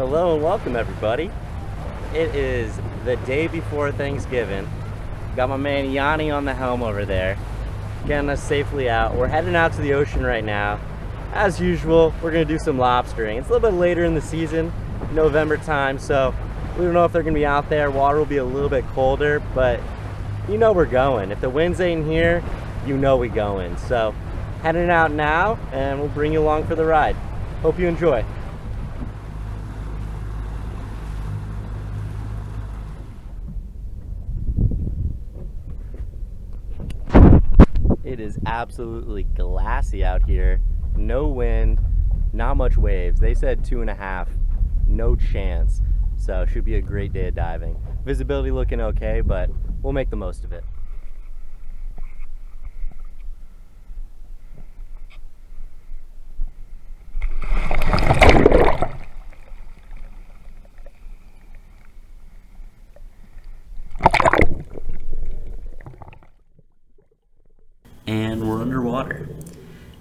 Hello and welcome, everybody. It is the day before Thanksgiving. Got my man Yanni on the helm over there, getting us safely out. We're heading out to the ocean right now. As usual, we're gonna do some lobstering. It's a little bit later in the season, November time, so we don't know if they're gonna be out there. Water will be a little bit colder, but you know we're going. If the winds ain't here, you know we going. So heading out now, and we'll bring you along for the ride. Hope you enjoy. It is absolutely glassy out here. No wind, not much waves. They said 2.5, no chance. So should be a great day of diving. Visibility looking okay, but we'll make the most of it. And we're underwater.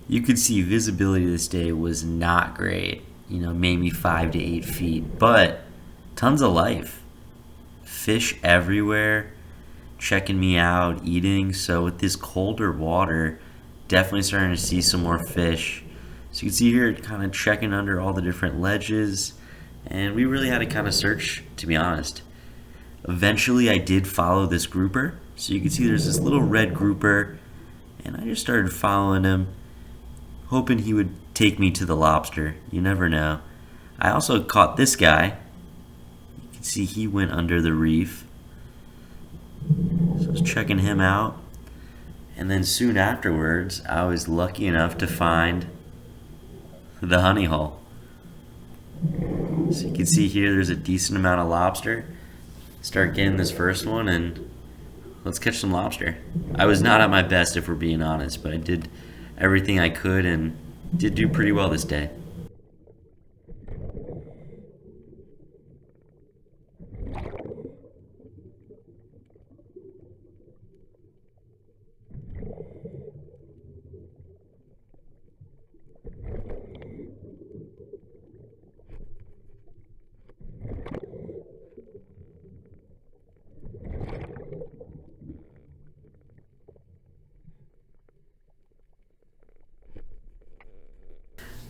You could see visibility this day was not great, maybe 5 to 8 feet, but tons of life. Fish everywhere, checking me out, eating. So with this colder water, definitely starting to see some more fish. So you can see here kind of checking under all the different ledges, and we really had to kind of search, to be honest. Eventually I did follow this grouper. So you can see there's this little red grouper, and I just started following him, hoping he would take me to the lobster. You never know. I also caught this guy. You can see he went under the reef. So I was checking him out. And then soon afterwards, I was lucky enough to find the honey hole. So you can see here there's a decent amount of lobster. Start getting this first one and let's catch some lobster. I was not at my best, if we're being honest, but I did everything I could and did do pretty well this day.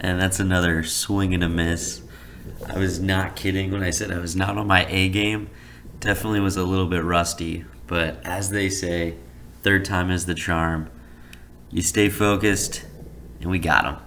And that's another swing and a miss. I was not kidding when I said I was not on my A game. Definitely was a little bit rusty, but as they say, third time is the charm. You stay focused, and we got him.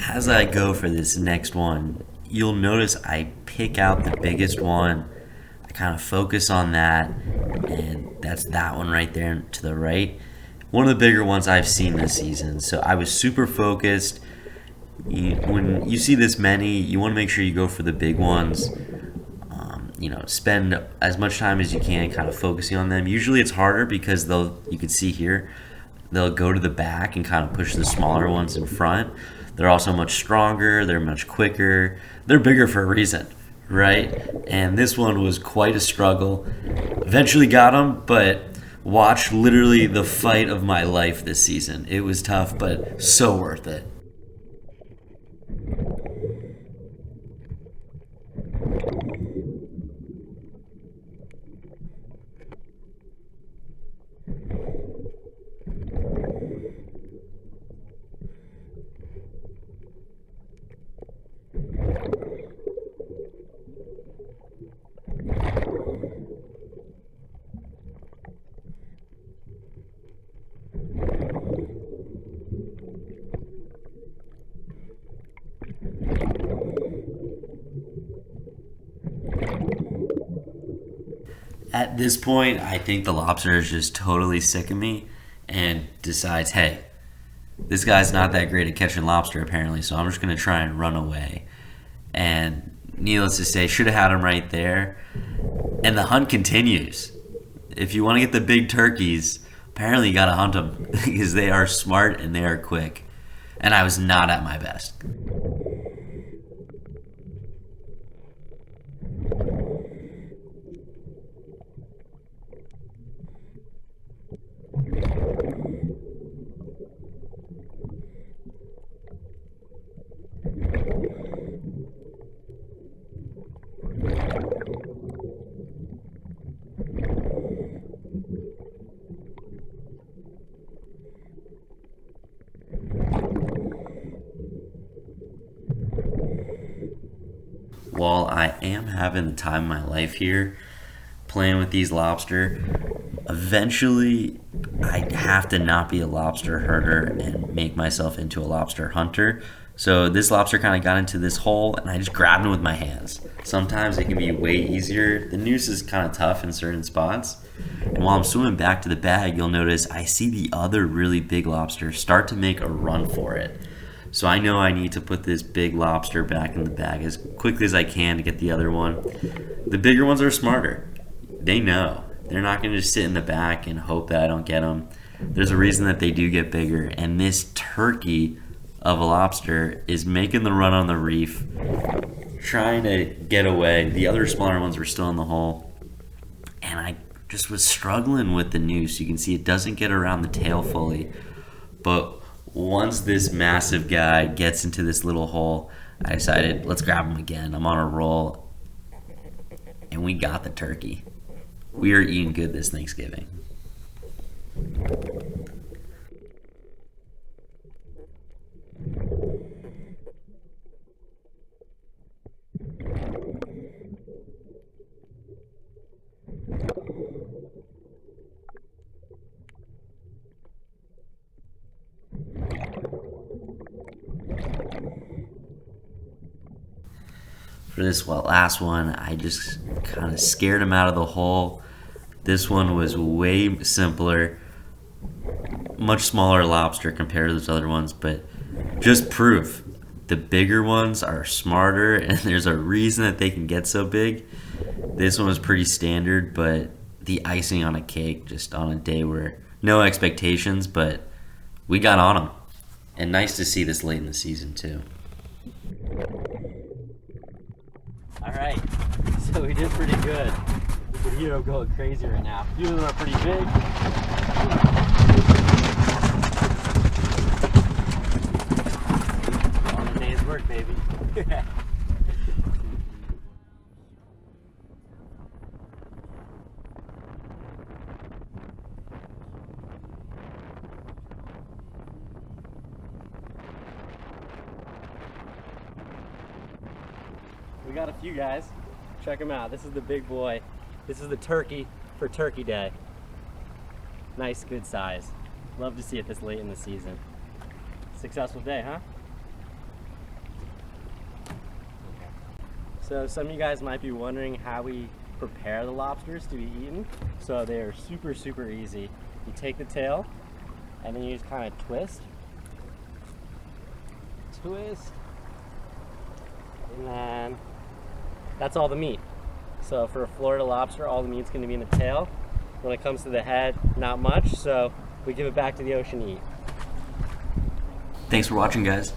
As I go for this next one, you'll notice I pick out the biggest one. I kind of focus on that, and that's that one right there to the right. One of the bigger ones I've seen this season. So I was super focused. When you see this many, you want to make sure you go for the big ones. Spend as much time as you can kind of focusing on them. Usually it's harder because you can see here, they'll go to the back and kind of push the smaller ones in front. They're also much stronger, they're much quicker, they're bigger for a reason, right? And this one was quite a struggle. Eventually got him, but watched literally the fight of my life this season. It was tough, but so worth it. At this point, I think the lobster is just totally sick of me and decides, hey, this guy's not that great at catching lobster apparently, so I'm just going to try and run away. And needless to say, should have had him right there. And the hunt continues. If you want to get the big turkeys, apparently you got to hunt them because they are smart and they are quick. And I was not at my best. While I am having the time of my life here playing with these lobster, eventually I have to not be a lobster herder and make myself into a lobster hunter. So this lobster kind of got into this hole and I just grabbed him with my hands. Sometimes it can be way easier. The noose is kind of tough in certain spots. And while I'm swimming back to the bag, you'll notice I see the other really big lobster start to make a run for it. So I know I need to put this big lobster back in the bag as quickly as I can to get the other one. The bigger ones are smarter. They know. They're not going to just sit in the back and hope that I don't get them. There's a reason that they do get bigger. And this turkey of a lobster is making the run on the reef, trying to get away. The other smaller ones were still in the hole. And I just was struggling with the noose. You can see it doesn't get around the tail fully. But once this massive guy gets into this little hole, I decided, let's grab him again. I'm on a roll. And we got the turkey. We are eating good this Thanksgiving. For this last one, I just kind of scared him out of the hole. This one was way simpler, much smaller lobster compared to those other ones, but just proof. The bigger ones are smarter, and there's a reason that they can get so big. This one was pretty standard, but the icing on a cake just on a day where no expectations, but we got on them. And nice to see this late in the season, too. All right, so we did pretty good. You can hear them going crazy right now. A few of them are pretty big. On a day's work, baby. We got a few guys. Check them out. This is the big boy. This is the turkey for Turkey Day. Nice, good size. Love to see it this late in the season. Successful day, huh? Okay. So some of you guys might be wondering how we prepare the lobsters to be eaten. So they are super, super easy. You take the tail and then you just kind of twist. Twist. And then that's all the meat. So for a Florida lobster, all the meat's going to be in the tail. When it comes to the head, not much, so we give it back to the ocean to eat. Thanks for watching, guys.